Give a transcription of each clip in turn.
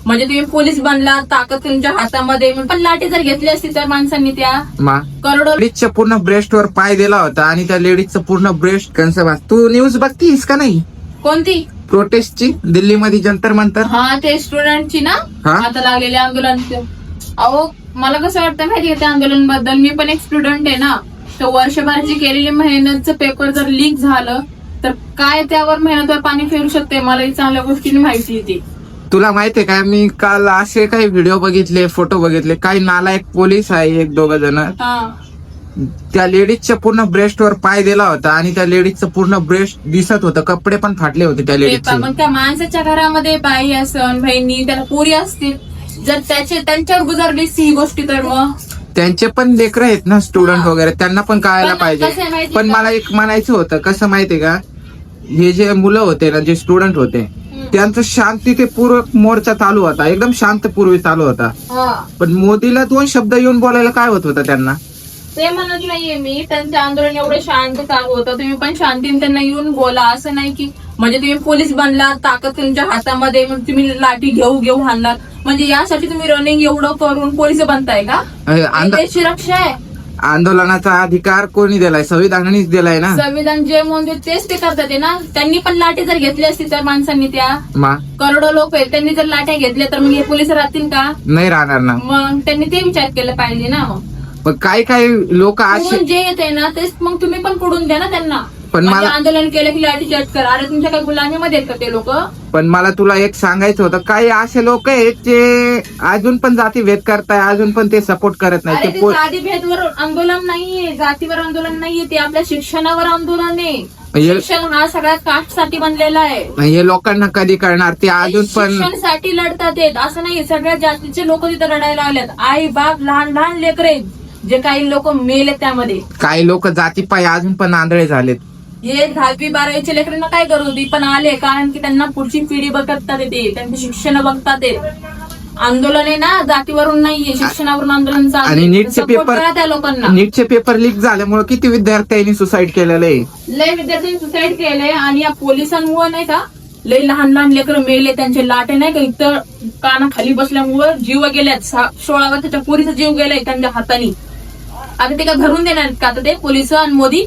म्हणजे तुम्ही पोलीस बनला, ताकद तुमच्या हातामध्ये, पण लाठी जर घेतली असती तर माणसांनी त्या करोडो लेडीजच्या पूर्ण ब्रेस्टवर पाय दिला होता आणि त्या लेडीजचं पूर्ण ब्रेस्ट कंस. तू न्यूज बघतीस का नाही? कोणती प्रोटेस्टची दिल्लीमध्ये जंतर मंतर? हा, ते स्टुडंटची ना आता लागलेले आंदोलन. अहो मला कसं वाटतं माहिती आहे त्या आंदोलन बद्दल, मी पण एक स्टुडंट आहे ना, तर वर्षभराची केलेली मेहनतचं पेपर जर लीक झालं तर काय त्यावर मेहनतवर पाणी फेरू शकते, मलाही चांगल्या गोष्टीने माहिती येते. तुला माहितीये का, मी काल असे काही व्हिडिओ बघितले, फोटो बघितले, काही नालायक पोलीस आहे एक दोघ जण, त्या लेडीजच्या पूर्ण ब्रेस्टवर पाय दिला होता आणि त्या लेडीजचं पूर्ण ब्रेस्ट दिसत होतं, कपडे पण फाटले होते त्या लेडीजचे. मग त्या माणसाच्या घरामध्ये बाई असन, बहिणी, त्याला पोरी असतील, जर त्यांच्यावर गुजारली ही गोष्टी तर मग त्यांचे पण लेकर आहेत ना, स्टुडंट वगैरे, त्यांना पण कळायला पाहिजे. पण मला एक म्हणायचं होतं, कसं माहितीये का, हे जे मुलं होते ना, जे स्टुडंट होते, त्यांचं शांततेपूर्वक मोर्चा चालू होता, एकदम शांतपूर्वी चालू होता. पण मोदीला 2 शब्द येऊन बोलायला काय होत होतं त्यांना? ते म्हणत नाहीये मी, त्यांचं आंदोलन एवढं शांत चालू होतं, तुम्ही पण शांतीने त्यांना येऊन बोला. असं नाही की म्हणजे तुम्ही पोलीस बनला, ताकद तुमच्या हातामध्ये, मग तुम्ही लाठी घेऊ हाणणार, म्हणजे यासाठी तुम्ही रनिंग एवढं करून पोलीस बनताय का? देशाची रक्षा आहे. आंदोलनाचा अधिकार कोणी दिलाय? संविधानानेच दिलाय ना. संविधान जे म्हणतो तेच ते करतात ना. त्यांनी पण लाठी जर घेतली असती तर माणसांनी, त्या करोडो लोक आहेत, त्यांनी जर लाट्या घेतल्या तर मग हे पोलीस राहतील का? नाही राहणार ना. मग त्यांनी ते विचार केला पाहिजे ना. मग काही लोक असे जे येते ना तेच मग तुम्ही पण पडून द्या ना त्यांना. पण मला आंदोलन केलं की लाठी चार्ज करा. अरे तुमच्या काही गुलामीमध्ये आहेत का ते लोक? पण मला तुला एक सांगायचं होतं, काही असे लोक आहेत जे अजून पण जातीभेद करताय, अजून पण ते सपोर्ट करत नाही. ते जातीभेदवर आंदोलन नाहीये, जातीवर आंदोलन नाहीये, ते आपल्या शिक्षणावर आंदोलन आहे. शिक्षण हा सगळ्या कास्टसाठी बनलेला आहे. हे लोकांना कधी कळणार? ते अजून पण शिक्षणासाठी लढतात येत, असं नाही. सगळ्या जातीचे लोक तिथे लढायला आलेत. आई बाप, लहान लहान लेकरे, जे काही लोक मेले त्यामध्ये. काही लोक जातीपायी अजून पण आंधळे झालेत. हे 10वी 12वीच्या लेकरांना काय करू होती, पण आले कारण की त्यांना पुढची पिढी बघतात येते, त्यांचे शिक्षण बघतात येत. आंदोलन आहे ना जातीवरून नाहीये, शिक्षणावरून आंदोलन चालू. आणि नीटचे पेपर, त्या लोकांना नीटचे पेपर लीक झाल्यामुळे किती विद्यार्थ्यांनी सुसाईड केलेलं आहे. लय विद्यार्थ्यांनी सुसाईड केलंय. आणि या पोलिसांमुळे नाही का लय लहान लहान लेकरं मेले, त्यांचे लाटे नाही का इतर कानाखाली बसल्यामुळे जीव गेल्यात. 16 वर्षाच्या पोरीचा जीव गेलाय त्यांच्या हाताने. आता ते का धरून देणार का आता ते पोलिस आणि मोदी?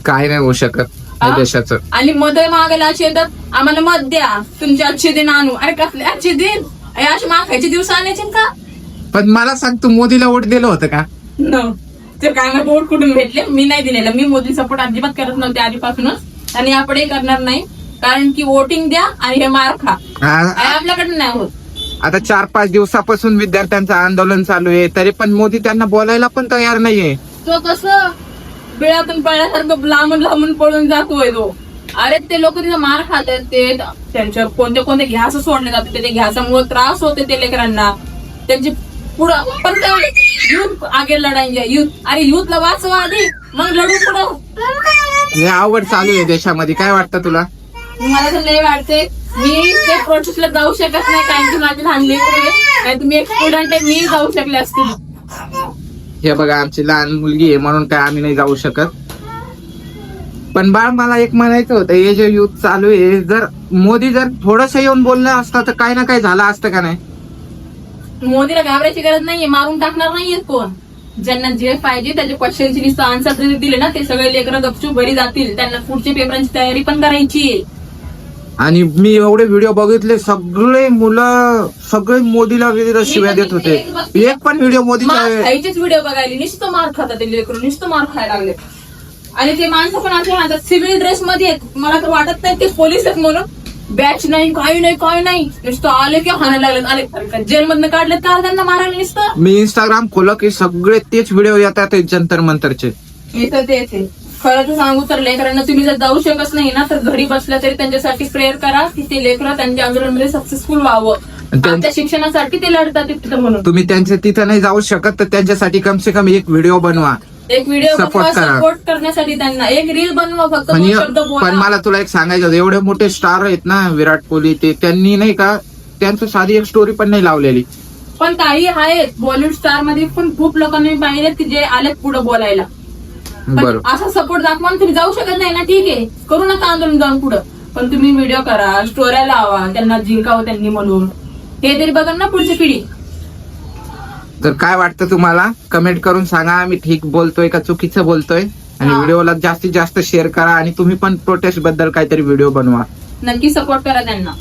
काय नाही होऊ शकत देशाचं. आणि मत मागायला असे येतात, आम्हाला मत द्या, तुमचे अच्छे दिन आणू. अरे कसले अच्छे दिन? असे मागायचे दिवस आणायचे का? पण मला सांग, तू मोदीला वोट दिलं होतं का? ते काय मला वोट कुठून भेटले? मी नाही दिलेलं. मी मोदी सपोर्ट अजिबात करत नव्हते आधीपासूनच, आणि यापुढे करणार नाही. कारण की वोटिंग द्या आणि हे मार खा, आपल्याकडे नाही होत. आता 4-5 दिवसापासून विद्यार्थ्यांचं आंदोलन चालू आहे, तरी पण मोदी त्यांना बोलायला पण तयार नाहीये. तो कसं बिळातून पळण्यासारखं लांबून लांबून पळून जातोय तो. अरे ते लोक तिथं मार खातात, ते त्यांच्यावर कोणते कोणते घ्यास सोडले जाते, ते घ्यासामुळे त्रास होते ते लेकरांना. त्यांची पुढं पण युथ आगे लढायचे, युथ. अरे युथला वाचवा आधी, मग लढू पुढं. हे आवड चालू आहे देशामध्ये. काय वाटतं तुला? मला तर नाही वाटते. मी ते प्रोटेस्टला जाऊ शकत नाही, कारण की माझी लहान लेकरं आहे. तुम्ही एक स्टुडंट आहे, मी जाऊ शकले असते. हे बघा, आमची लहान मुलगी आहे म्हणून काय आम्ही नाही जाऊ शकत. पण बाळ, मला एक म्हणायचं होतं, हे जे युथ चालू आहे, जर मोदी जर थोडस येऊन बोललं असतं तर काही ना काही झालं असतं का नाही? मोदीला घाबरायची गरज नाहीये, मारून टाकणार नाहीये कोण. ज्यांना जे पाहिजे त्याचे क्वेश्चनची नुसतं आन्सर दिले ना, ते सगळे लेकरं गपचूप घरी जातील. त्यांना पुढच्या पेपरांची तयारी पण करायची आहे. आणि मी एवढे व्हिडिओ बघितले, सगळे मुलं सगळे मोदीला विविध शिव्या देत होते. एक पण व्हिडिओ मोदीचा खायचेच व्हिडिओ बघायला नुसतं मार खातात ते लेकरं, नुसतं मार खायला लागले. आणि ते माणसं पण असे म्हणतात सिव्हिल ड्रेस मध्ये. मला तर वाटत नाही ते पोलीस आहेत म्हणून. बॅच नाही, काही नाही, नुसतं आले की हाणायला लागले. आले जेलमधनं काढले का त्यांना मारायला नुसतं. मी इंस्टाग्राम खोलं की सगळे तेच व्हिडिओ येतात जंतर मंतरचे. येतं तेच आहे. खरं तर सांगू तर लेकरांना तुम्ही जर जाऊ शकत नाही ना, तर घरी बसल्या तरी त्यांच्यासाठी प्रेयर करा की ते लेकरं त्यांच्या आंदोलनामध्ये सक्सेसफुल व्हावं. त्या शिक्षणासाठी ते लढतात तिथं म्हणून. तुम्ही त्यांच्या तिथं नाही जाऊ शकत तर त्यांच्यासाठी कम से कम एक व्हिडिओ बनवा, एक व्हिडिओ सपोर्ट करण्यासाठी त्यांना एक रील बनवा फक्त. पण मला तुला एक सांगायचं होतं, एवढे मोठे स्टार आहेत ना विराट कोहली, ते त्यांनी नाही का त्यांचं साधी एक स्टोरी पण नाही लावलेली. पण काही आहेत बॉलिवूड स्टार मध्ये पण खूप लोकांनी पाहिले की जे आलेत पुढे बोलायला. असा सपोर्ट दाखवा. तुम्ही जाऊ शकत नाही ना, ठीक आहे, करू नका आंदोलन जाऊन पुढं, पण तुम्ही व्हिडिओ करा, स्टोऱ्या लावा, त्यांना जिंकावं त्यांनी म्हणून. हे तरी बघा ना पुढची पिढी. तर काय वाटतं तुम्हाला कमेंट करून सांगा, मी ठीक बोलतोय का चुकीचं बोलतोय. आणि व्हिडिओला जास्तीत जास्त शेअर करा आणि तुम्ही पण प्रोटेस्ट बद्दल काहीतरी व्हिडिओ बनवा. नक्की सपोर्ट करा त्यांना.